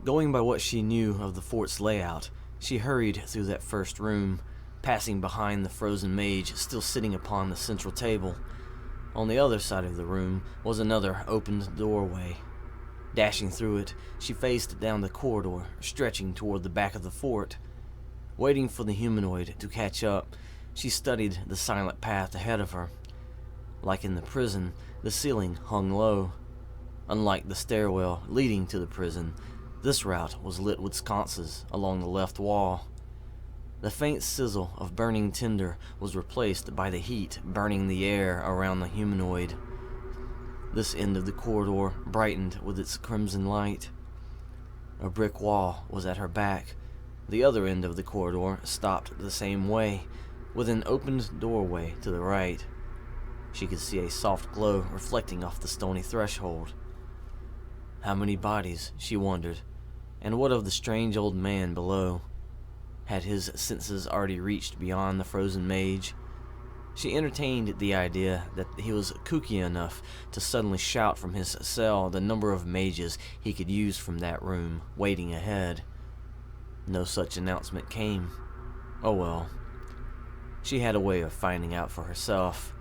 Going by what she knew of the fort's layout, she hurried through that first room, passing behind the frozen mage still sitting upon the central table. On the other side of the room was another opened doorway. Dashing through it, she faced down the corridor, stretching toward the back of the fort. Waiting for the humanoid to catch up, she studied the silent path ahead of her. Like in the prison, the ceiling hung low. Unlike the stairwell leading to the prison, this route was lit with sconces along the left wall. The faint sizzle of burning tinder was replaced by the heat burning the air around the humanoid. This end of the corridor brightened with its crimson light. A brick wall was at her back. The other end of the corridor stopped the same way, with an opened doorway to the right. She could see a soft glow reflecting off the stony threshold. How many bodies, she wondered, and what of the strange old man below? Had his senses already reached beyond the frozen mage? She entertained the idea that he was kooky enough to suddenly shout from his cell the number of mages he could use from that room, waiting ahead. No such announcement came. Oh well. She had a way of finding out for herself.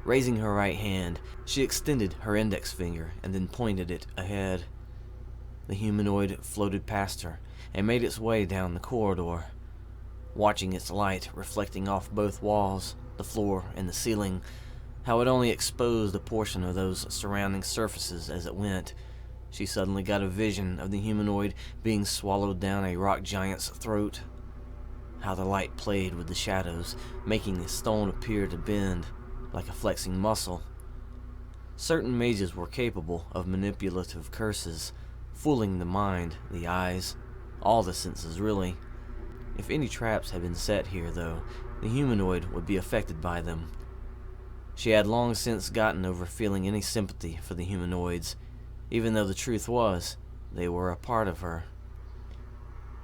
Raising her right hand, she extended her index finger and then pointed it ahead. The humanoid floated past her and made its way down the corridor. Watching its light reflecting off both walls, the floor, and the ceiling, how it only exposed a portion of those surrounding surfaces as it went, she suddenly got a vision of the humanoid being swallowed down a rock giant's throat. How the light played with the shadows, making the stone appear to bend like a flexing muscle. Certain mages were capable of manipulative curses, fooling the mind, the eyes, all the senses really. If any traps had been set here, though, the humanoid would be affected by them. She had long since gotten over feeling any sympathy for the humanoids, even though the truth was, they were a part of her.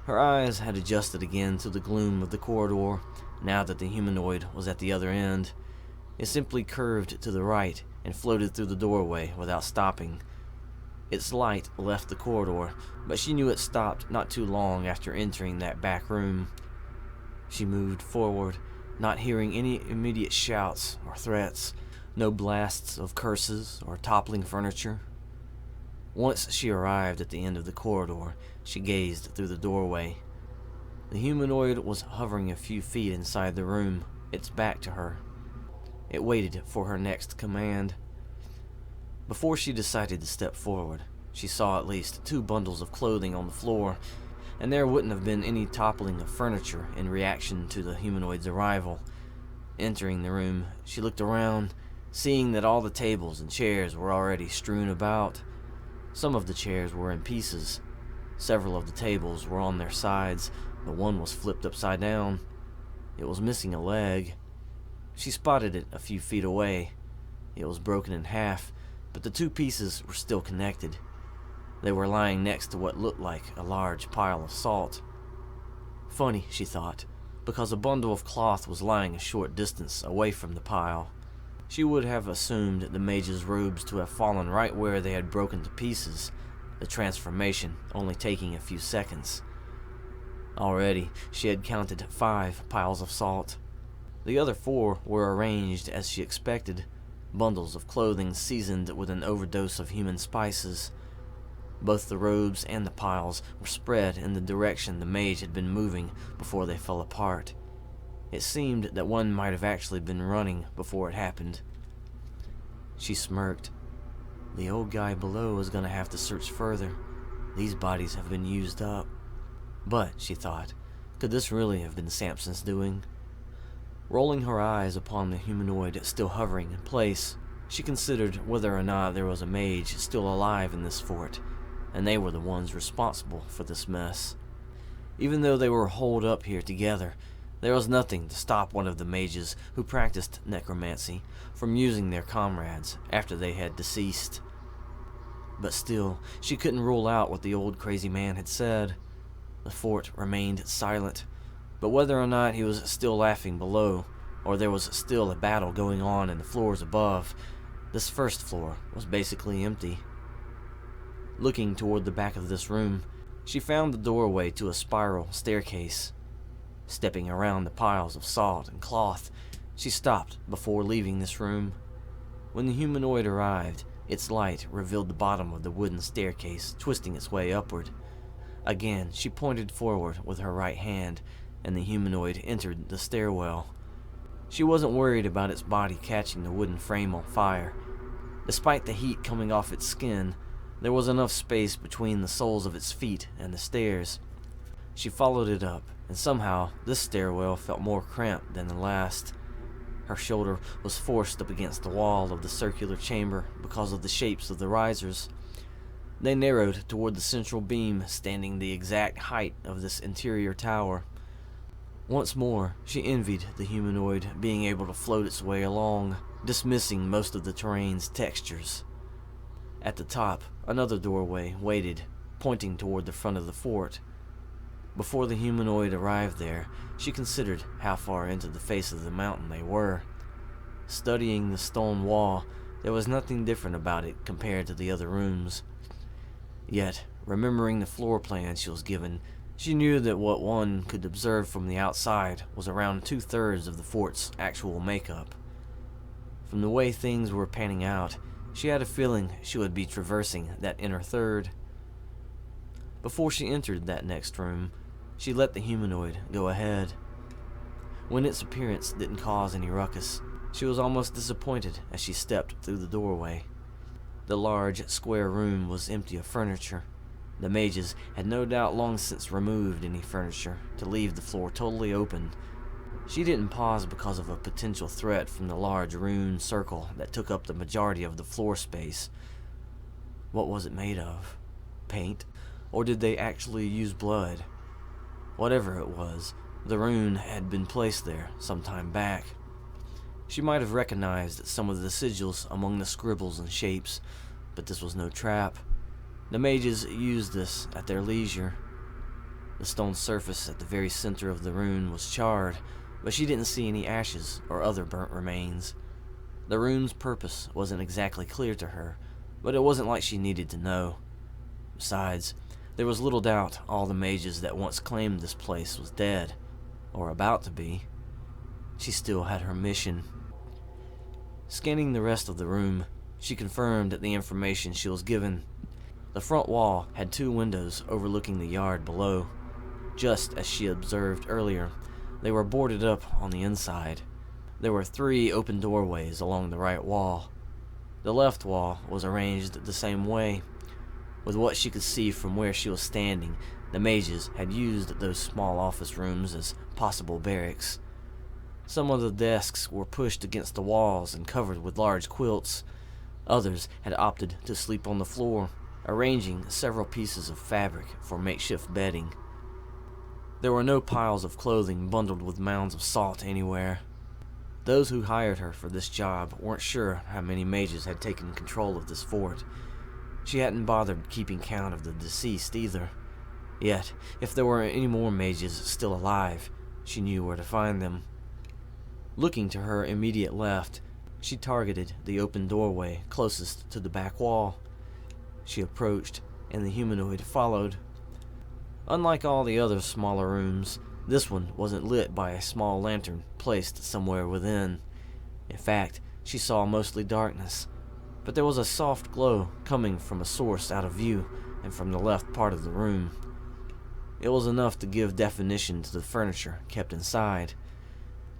Her eyes had adjusted again to the gloom of the corridor, now that the humanoid was at the other end. It simply curved to the right and floated through the doorway without stopping. Its light left the corridor, but she knew it stopped not too long after entering that back room. She moved forward, not hearing any immediate shouts or threats, no blasts of curses or toppling furniture. Once she arrived at the end of the corridor, she gazed through the doorway. The humanoid was hovering a few feet inside the room, its back to her. It waited for her next command. Before she decided to step forward, she saw at least 2 bundles of clothing on the floor, and there wouldn't have been any toppling of furniture in reaction to the humanoid's arrival. Entering the room, she looked around, seeing that all the tables and chairs were already strewn about. Some of the chairs were in pieces. Several of the tables were on their sides, but one was flipped upside down. It was missing a leg. She spotted it a few feet away. It was broken in half, but the 2 pieces were still connected. They were lying next to what looked like a large pile of salt. Funny, she thought, because a bundle of cloth was lying a short distance away from the pile. She would have assumed the mage's robes to have fallen right where they had broken to pieces, the transformation only taking a few seconds. Already, she had counted 5 piles of salt. The other 4 were arranged as she expected, bundles of clothing seasoned with an overdose of human spices. Both the robes and the piles were spread in the direction the mage had been moving before they fell apart. It seemed that one might have actually been running before it happened. She smirked. The old guy below is going to have to search further. These bodies have been used up. But, she thought, could this really have been Samson's doing? Rolling her eyes upon the humanoid still hovering in place, she considered whether or not there was a mage still alive in this fort, and they were the ones responsible for this mess. Even though they were holed up here together, there was nothing to stop one of the mages who practiced necromancy from using their comrades after they had deceased. But still, she couldn't rule out what the old crazy man had said. The fort remained silent, but whether or not he was still laughing below, or there was still a battle going on in the floors above, this first floor was basically empty. Looking toward the back of this room, She found the doorway to a spiral staircase. Stepping around the piles of salt and cloth, she stopped before leaving this room. When the humanoid arrived, its light revealed the bottom of the wooden staircase twisting its way upward. Again, she pointed forward with her right hand, and the humanoid entered the stairwell. She wasn't worried about its body catching the wooden frame on fire. Despite the heat coming off its skin, there was enough space between the soles of its feet and the stairs. She followed it up, and somehow this stairwell felt more cramped than the last. Her shoulder was forced up against the wall of the circular chamber because of the shapes of the risers. They narrowed toward the central beam, standing the exact height of this interior tower. Once more, she envied the humanoid being able to float its way along, dismissing most of the terrain's textures. At the top, another doorway waited, pointing toward the front of the fort. Before the humanoid arrived there, she considered how far into the face of the mountain they were. Studying the stone wall, there was nothing different about it compared to the other rooms. Yet, remembering the floor plan she was given, she knew that what one could observe from the outside was around 2/3 of the fort's actual makeup. From the way things were panning out, she had a feeling she would be traversing that inner third. Before she entered that next room, she let the humanoid go ahead. When its appearance didn't cause any ruckus, she was almost disappointed as she stepped through the doorway. The large, square room was empty of furniture. The mages had no doubt long since removed any furniture to leave the floor totally open. She didn't pause because of a potential threat from the large rune circle that took up the majority of the floor space. What was it made of? Paint? Or did they actually use blood? Whatever it was, the rune had been placed there some time back. She might have recognized some of the sigils among the scribbles and shapes, but this was no trap. The mages used this at their leisure. The stone surface at the very center of the rune was charred, but she didn't see any ashes or other burnt remains. The rune's purpose wasn't exactly clear to her, but it wasn't like she needed to know. Besides, there was little doubt all the mages that once claimed this place was dead, or about to be. She still had her mission. Scanning the rest of the room, she confirmed the information she was given. The front wall had 2 windows overlooking the yard below. Just as she observed earlier, they were boarded up on the inside. There were 3 open doorways along the right wall. The left wall was arranged the same way. With what she could see from where she was standing, the mages had used those small office rooms as possible barracks. Some of the desks were pushed against the walls and covered with large quilts. Others had opted to sleep on the floor, arranging several pieces of fabric for makeshift bedding. There were no piles of clothing bundled with mounds of salt anywhere. Those who hired her for this job weren't sure how many mages had taken control of this fort. She hadn't bothered keeping count of the deceased either. Yet, if there were any more mages still alive, she knew where to find them. Looking to her immediate left, she targeted the open doorway closest to the back wall. She approached, and the humanoid followed. Unlike all the other smaller rooms, this one wasn't lit by a small lantern placed somewhere within. In fact, she saw mostly darkness, but there was a soft glow coming from a source out of view and from the left part of the room. It was enough to give definition to the furniture kept inside.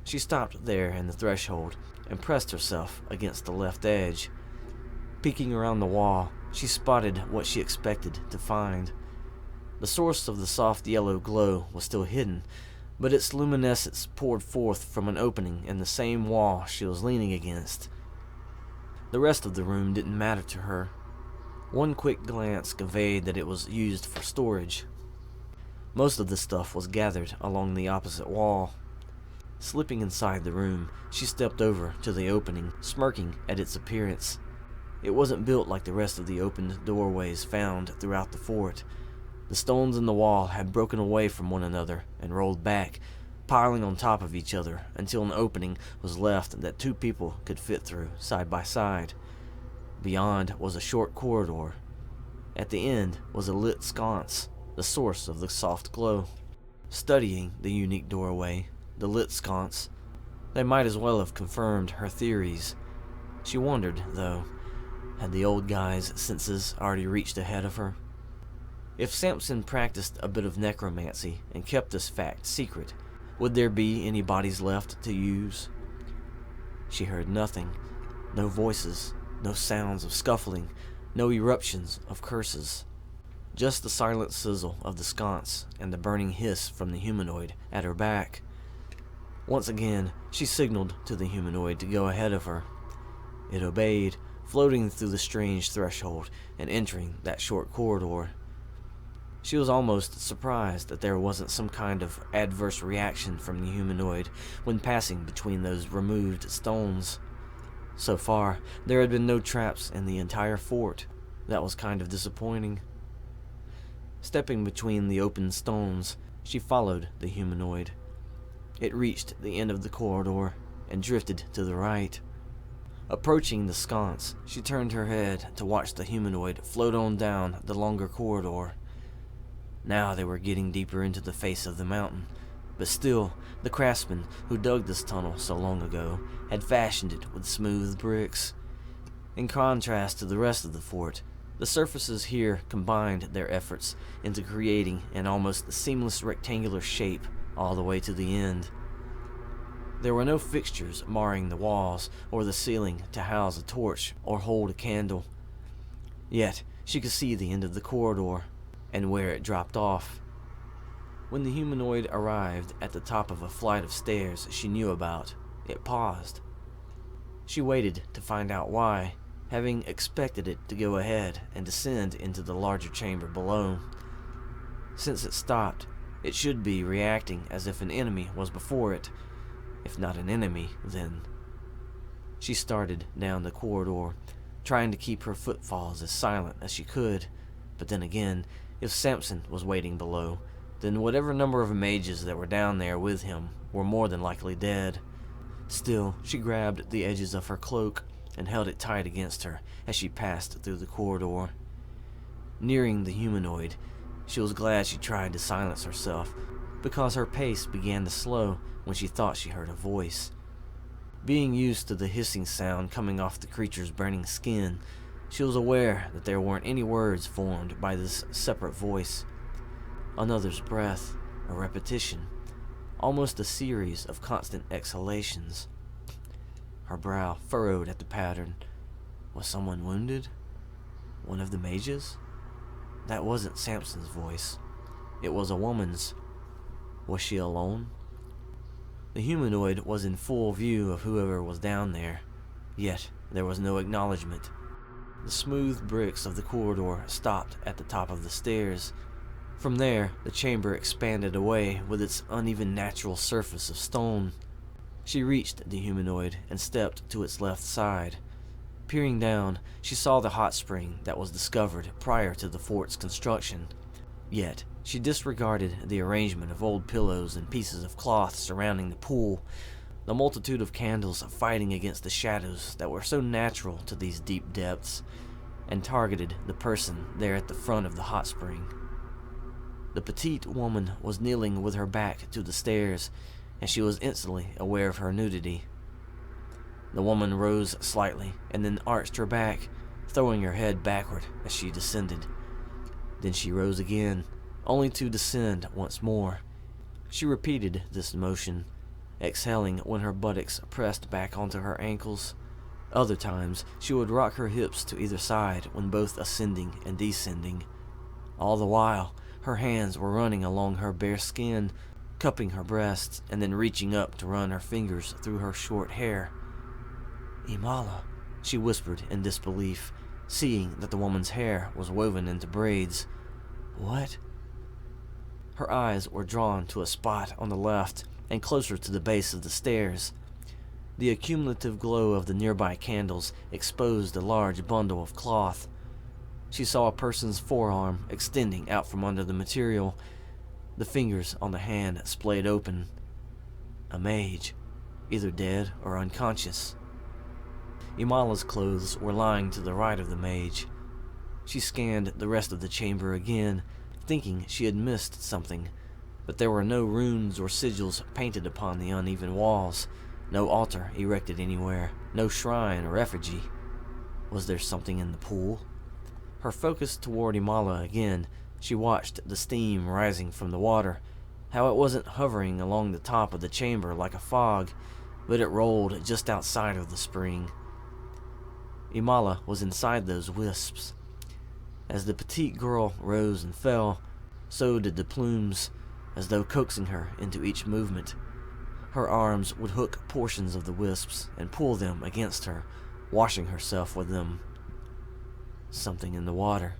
She stopped there in the threshold and pressed herself against the left edge. Peeking around the wall, she spotted what she expected to find. The source of the soft yellow glow was still hidden, but its luminescence poured forth from an opening in the same wall she was leaning against. The rest of the room didn't matter to her. One quick glance conveyed that it was used for storage. Most of the stuff was gathered along the opposite wall. Slipping inside the room, she stepped over to the opening, smirking at its appearance. It wasn't built like the rest of the opened doorways found throughout the fort. The stones in the wall had broken away from one another and rolled back, piling on top of each other until an opening was left that 2 people could fit through side by side. Beyond was a short corridor. At the end was a lit sconce, the source of the soft glow. Studying the unique doorway, the lit sconce, they might as well have confirmed her theories. She wondered, though, had the old guy's senses already reached ahead of her? If Samson practiced a bit of necromancy and kept this fact secret, would there be any bodies left to use? She heard nothing. No voices, no sounds of scuffling, no eruptions of curses. Just the silent sizzle of the sconce and the burning hiss from the humanoid at her back. Once again, she signaled to the humanoid to go ahead of her. It obeyed, floating through the strange threshold and entering that short corridor. She was almost surprised that there wasn't some kind of adverse reaction from the humanoid when passing between those removed stones. So far, there had been no traps in the entire fort. That was kind of disappointing. Stepping between the open stones, she followed the humanoid. It reached the end of the corridor and drifted to the right. Approaching the sconce, she turned her head to watch the humanoid float on down the longer corridor. Now they were getting deeper into the face of the mountain, but still, the craftsmen who dug this tunnel so long ago had fashioned it with smooth bricks. In contrast to the rest of the fort, the surfaces here combined their efforts into creating an almost seamless rectangular shape all the way to the end. There were no fixtures marring the walls or the ceiling to house a torch or hold a candle. Yet, she could see the end of the corridor and where it dropped off. When the humanoid arrived at the top of a flight of stairs she knew about, it paused. She waited to find out why, having expected it to go ahead and descend into the larger chamber below. Since it stopped, it should be reacting as if an enemy was before it. If not an enemy, then... She started down the corridor, trying to keep her footfalls as silent as she could, but then again, if Samson was waiting below, then whatever number of mages that were down there with him were more than likely dead. Still, she grabbed the edges of her cloak and held it tight against her as she passed through the corridor. Nearing the humanoid, she was glad she tried to silence herself, because her pace began to slow when she thought she heard a voice. Being used to the hissing sound coming off the creature's burning skin, she was aware that there weren't any words formed by this separate voice. Another's breath, a repetition, almost a series of constant exhalations. Her brow furrowed at the pattern. Was someone wounded? One of the mages? That wasn't Samson's voice. It was a woman's. Was she alone? The humanoid was in full view of whoever was down there, yet there was no acknowledgement. The smooth bricks of the corridor stopped at the top of the stairs. From there, the chamber expanded away with its uneven natural surface of stone. She reached the humanoid and stepped to its left side. Peering down, she saw the hot spring that was discovered prior to the fort's construction. Yet, she disregarded the arrangement of old pillows and pieces of cloth surrounding the pool, the multitude of candles fighting against the shadows that were so natural to these deep depths, and targeted the person there at the front of the hot spring. The petite woman was kneeling with her back to the stairs, and she was instantly aware of her nudity. The woman rose slightly and then arched her back, throwing her head backward as she descended. Then she rose again, only to descend once more. She repeated this motion, exhaling when her buttocks pressed back onto her ankles. Other times, she would rock her hips to either side when both ascending and descending. All the while, her hands were running along her bare skin, cupping her breasts and then reaching up to run her fingers through her short hair. "Imala," she whispered in disbelief, seeing that the woman's hair was woven into braids. "What?" Her eyes were drawn to a spot on the left and closer to the base of the stairs. The accumulative glow of the nearby candles exposed a large bundle of cloth. She saw a person's forearm extending out from under the material, the fingers on the hand splayed open. A mage, either dead or unconscious. Imala's clothes were lying to the right of the mage. She scanned the rest of the chamber again, thinking she had missed something. But there were no runes or sigils painted upon the uneven walls, no altar erected anywhere, no shrine or effigy. Was there something in the pool? Her focus toward Imala again, she watched the steam rising from the water, how it wasn't hovering along the top of the chamber like a fog, but it rolled just outside of the spring. Imala was inside those wisps. As the petite girl rose and fell, so did the plumes, as though coaxing her into each movement. Her arms would hook portions of the wisps and pull them against her, washing herself with them. Something in the water.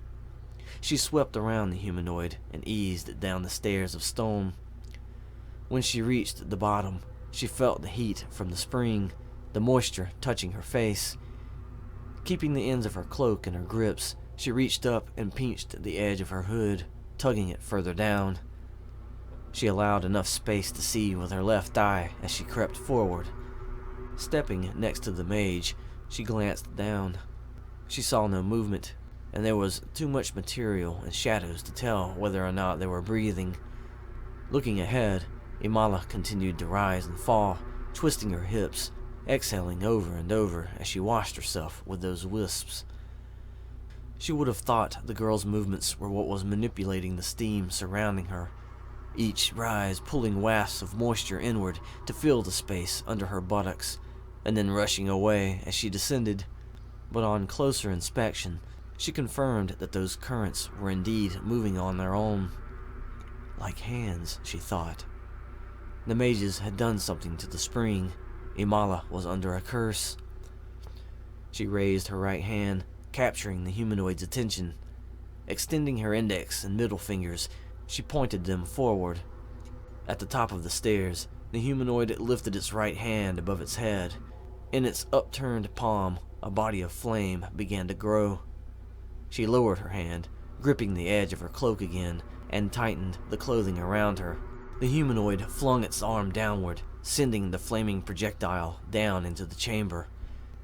She swept around the humanoid and eased down the stairs of stone. When she reached the bottom, she felt the heat from the spring, the moisture touching her face. Keeping the ends of her cloak in her grips, she reached up and pinched the edge of her hood, tugging it further down. She allowed enough space to see with her left eye as she crept forward. Stepping next to the mage, she glanced down. She saw no movement, and there was too much material and shadows to tell whether or not they were breathing. Looking ahead, Imala continued to rise and fall, twisting her hips, exhaling over and over as she washed herself with those wisps. She would have thought the girl's movements were what was manipulating the steam surrounding her, each rise pulling wafts of moisture inward to fill the space under her buttocks, and then rushing away as she descended. But on closer inspection, she confirmed that those currents were indeed moving on their own. Like hands, she thought. The mages had done something to the spring. Imala was under a curse. She raised her right hand, capturing the humanoid's attention. Extending her index and middle fingers, she pointed them forward. At the top of the stairs, the humanoid lifted its right hand above its head. In its upturned palm, a body of flame began to grow. She lowered her hand, gripping the edge of her cloak again, and tightened the clothing around her. The humanoid flung its arm downward, sending the flaming projectile down into the chamber.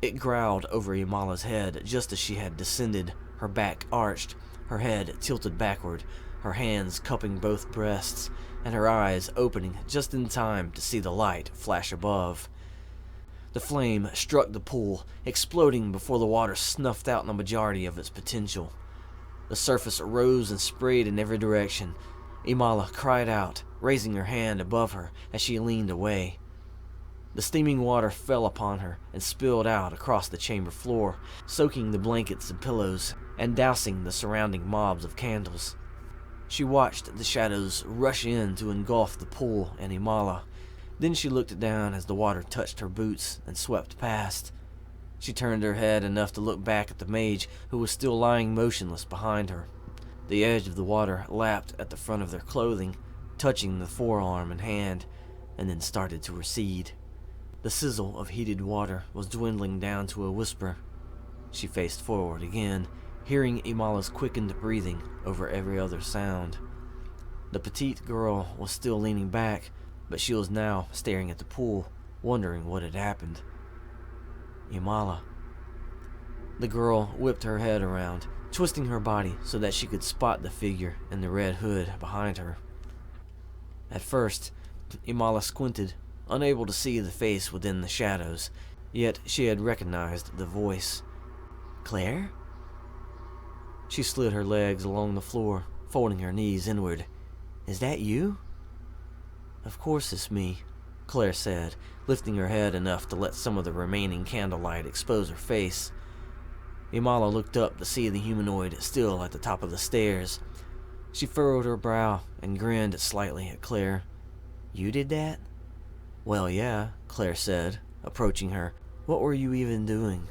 It growled over Imala's head just as she had descended, her back arched, her head tilted backward, her hands cupping both breasts, and her eyes opening just in time to see the light flash above. The flame struck the pool, exploding before the water snuffed out the majority of its potential. The surface rose and sprayed in every direction. Imala cried out, raising her hand above her as she leaned away. The steaming water fell upon her and spilled out across the chamber floor, soaking the blankets and pillows and dousing the surrounding mobs of candles. She watched the shadows rush in to engulf the pool and Imala. Then she looked down as the water touched her boots and swept past. She turned her head enough to look back at the mage, who was still lying motionless behind her. The edge of the water lapped at the front of their clothing, touching the forearm and hand, and then started to recede. The sizzle of heated water was dwindling down to a whisper. She faced forward again, hearing Imala's quickened breathing over every other sound. The petite girl was still leaning back, but she was now staring at the pool, wondering what had happened. Imala. The girl whipped her head around, twisting her body so that she could spot the figure in the red hood behind her. At first, Imala squinted, unable to see the face within the shadows, yet she had recognized the voice. Claire? She slid her legs along the floor, folding her knees inward. Is that you? Of course it's me, Claire said, lifting her head enough to let some of the remaining candlelight expose her face. Imala looked up to see the humanoid still at the top of the stairs. She furrowed her brow and grinned slightly at Claire. You did that? Well, yeah, Claire said, approaching her. What were you even doing?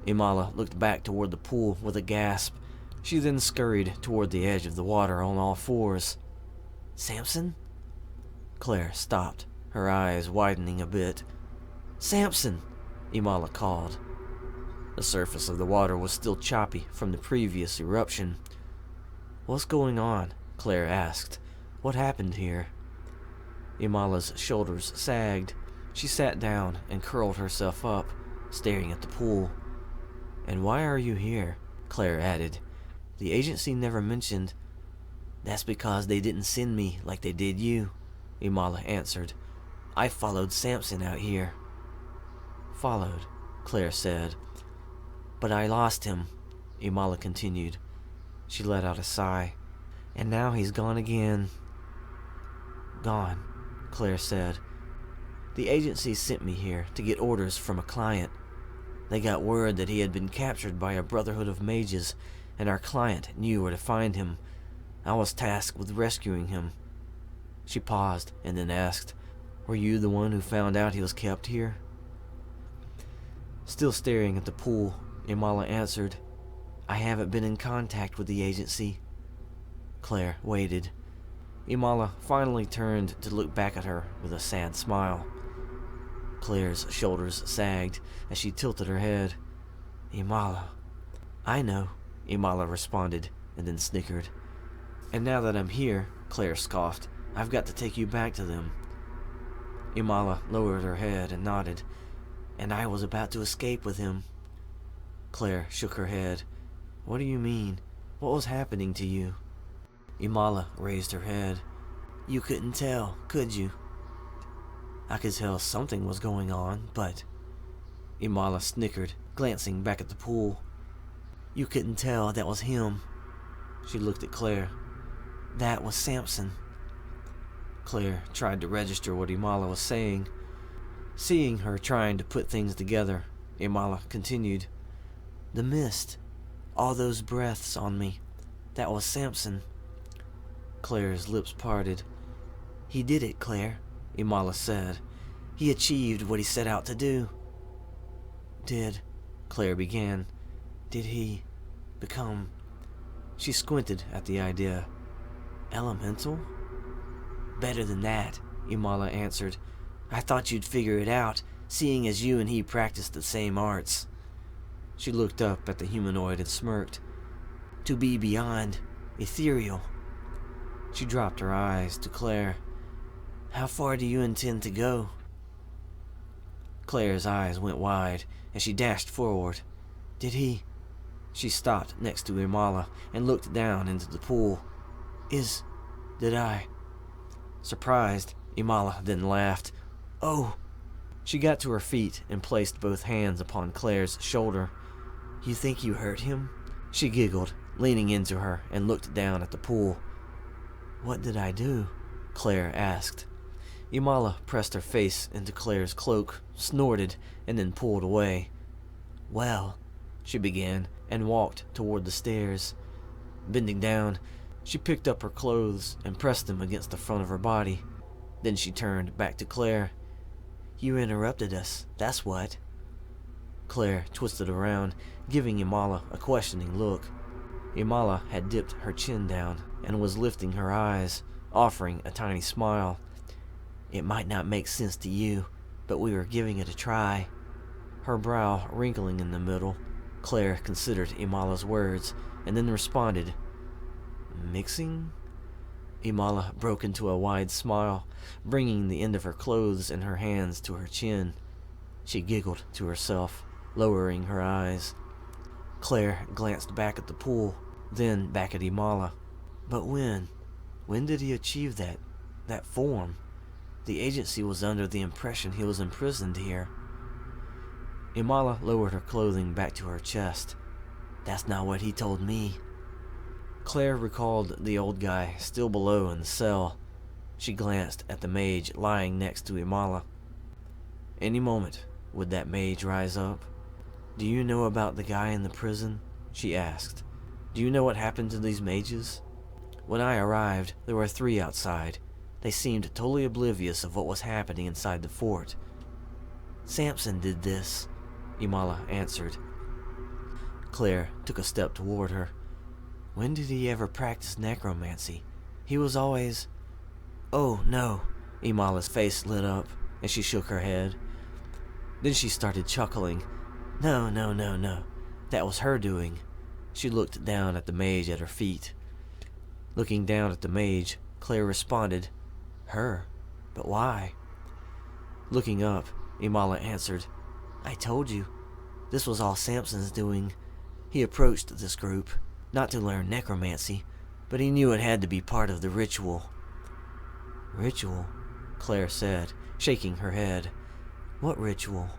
Imala looked back toward the pool with a gasp. She then scurried toward the edge of the water on all fours. Samson? Claire stopped, her eyes widening a bit. Samson! Imala called. The surface of the water was still choppy from the previous eruption. What's going on? Claire asked. What happened here? Imala's shoulders sagged. She sat down and curled herself up, staring at the pool. And why are you here? Claire added. The agency never mentioned. That's because they didn't send me like they did you, Imala answered. I followed Samson out here. Followed, Claire said. But I lost him, Imala continued. She let out a sigh. And now he's gone again. Gone, Claire said. The agency sent me here to get orders from a client. They got word that he had been captured by a brotherhood of mages, and our client knew where to find him. I was tasked with rescuing him. She paused and then asked, Were you the one who found out he was kept here? Still staring at the pool, Imala answered, I haven't been in contact with the agency. Claire waited. Imala finally turned to look back at her with a sad smile. Claire's shoulders sagged as she tilted her head. Imala. I know, Imala responded, and then snickered. And now that I'm here, Claire scoffed, I've got to take you back to them. Imala lowered her head and nodded. And I was about to escape with him. Claire shook her head. What do you mean? What was happening to you? Imala raised her head. You couldn't tell, could you? I could tell something was going on, but... Imala snickered, glancing back at the pool. You couldn't tell that was him. She looked at Claire. That was Samson. Claire tried to register what Imala was saying. Seeing her trying to put things together, Imala continued. The mist. All those breaths on me. That was Samson. Claire's lips parted. He did it, Claire, Imala said. He achieved what he set out to do. Claire began. Did he become... She squinted at the idea. Elemental? Better than that, Imala answered. I thought you'd figure it out, seeing as you and he practiced the same arts. She looked up at the humanoid and smirked. To be beyond, ethereal. She dropped her eyes to Claire. How far do you intend to go? Claire's eyes went wide, and she dashed forward. Did he... She stopped next to Imala and looked down into the pool. Did I... Surprised, Imala then laughed. Oh! She got to her feet and placed both hands upon Claire's shoulder. You think you hurt him? She giggled, leaning into her and looked down at the pool. What did I do? Claire asked. Imala pressed her face into Claire's cloak, snorted, and then pulled away. Well, she began, and walked toward the stairs. Bending down, she picked up her clothes and pressed them against the front of her body. Then she turned back to Claire. You interrupted us, that's what. Claire twisted around, giving Imala a questioning look. Imala had dipped her chin down and was lifting her eyes, offering a tiny smile. It might not make sense to you, but we were giving it a try. Her brow wrinkling in the middle, Claire considered Imala's words and then responded, Mixing? Imala broke into a wide smile, bringing the end of her clothes and her hands to her chin. She giggled to herself, lowering her eyes. Claire glanced back at the pool, then back at Imala. But when? When did he achieve that form? The agency was under the impression he was imprisoned here. Imala lowered her clothing back to her chest. That's not what he told me. Claire recalled the old guy still below in the cell. She glanced at the mage lying next to Imala. Any moment, would that mage rise up? Do you know about the guy in the prison? She asked. Do you know what happened to these mages? When I arrived, there were 3 outside. They seemed totally oblivious of what was happening inside the fort. Samson did this, Imala answered. Claire took a step toward her. When did he ever practice necromancy? He was always... Oh, no. Imala's face lit up, and she shook her head. Then she started chuckling. No. That was her doing. She looked down at the mage at her feet. Looking down at the mage, Claire responded, Her? But why? Looking up, Imala answered, I told you. This was all Samson's doing. He approached this group, not to learn necromancy, but he knew it had to be part of the ritual. Ritual? Claire said, shaking her head. What ritual?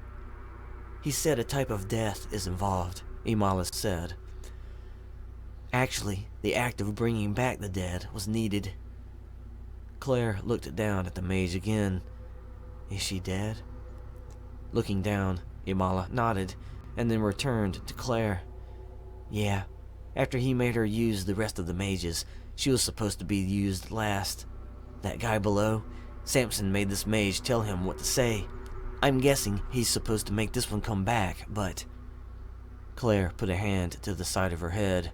He said a type of death is involved, Imala said. Actually, the act of bringing back the dead was needed. Claire looked down at the mage again. Is she dead? Looking down, Imala nodded, and then returned to Claire. Yeah, after he made her use the rest of the mages, she was supposed to be used last. That guy below, Samson made this mage tell him what to say. I'm guessing he's supposed to make this one come back, but... Claire put a hand to the side of her head.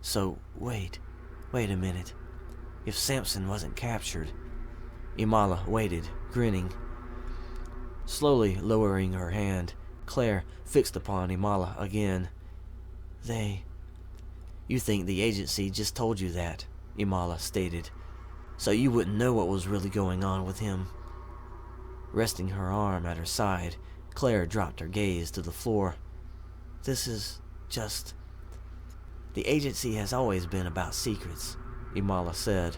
So, wait a minute. If Samson wasn't captured... Imala waited, grinning. Slowly lowering her hand, Claire fixed upon Imala again. You think the agency just told you that, Imala stated, so you wouldn't know what was really going on with him. Resting her arm at her side, Claire dropped her gaze to the floor. This is just... The agency has always been about secrets, Imala said.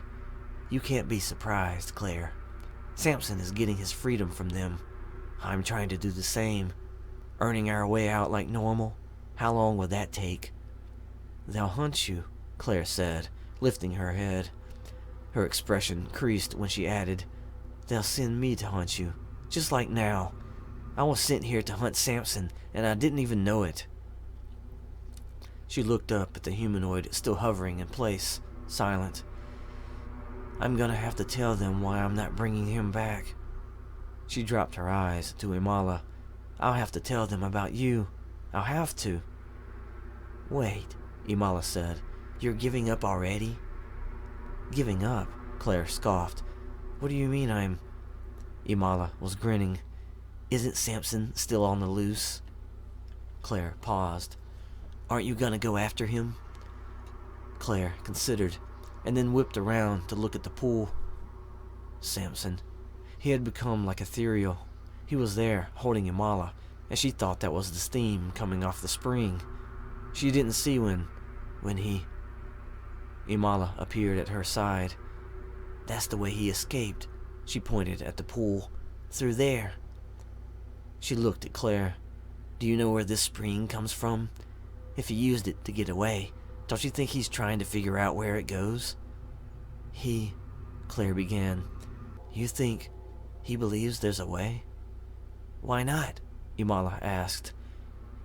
You can't be surprised, Claire. Samson is getting his freedom from them. I'm trying to do the same. Earning our way out like normal. How long will that take? They'll hunt you, Claire said, lifting her head. Her expression creased when she added, They'll send me to hunt you, just like now. I was sent here to hunt Samson, and I didn't even know it. She looked up at the humanoid still hovering in place, silent. I'm gonna have to tell them why I'm not bringing him back. She dropped her eyes to Imala. I'll have to tell them about you. I'll have to. Wait, Imala said. You're giving up already? Giving up? Claire scoffed. What do you mean I'm... Imala was grinning. Isn't Samson still on the loose? Claire paused. Aren't you gonna go after him? Claire considered, and then whipped around to look at the pool. Samson. He had become like ethereal. He was there, holding Imala, and she thought that was the steam coming off the spring. She didn't see when he... Imala appeared at her side. That's the way he escaped. She pointed at the pool. Through there. She looked at Claire. Do you know where this spring comes from? If he used it to get away, don't you think he's trying to figure out where it goes? Claire began. You think he believes there's a way? Why not? Imala asked.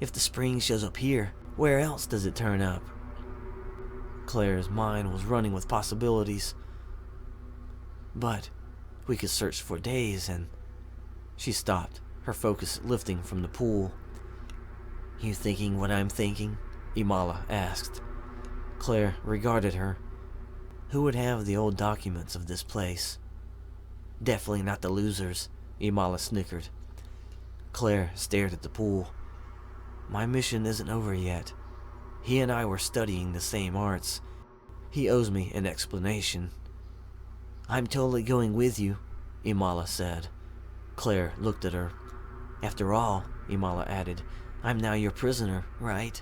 If the spring shows up here, where else does it turn up? Claire's mind was running with possibilities. But we could search for days and... She stopped, her focus lifting from the pool. You thinking what I'm thinking? Imala asked. Claire regarded her. Who would have the old documents of this place? Definitely not the losers, Imala snickered. Claire stared at the pool. My mission isn't over yet. He and I were studying the same arts. He owes me an explanation. I'm totally going with you, Imala said. Claire looked at her. After all, Imala added, I'm now your prisoner, right?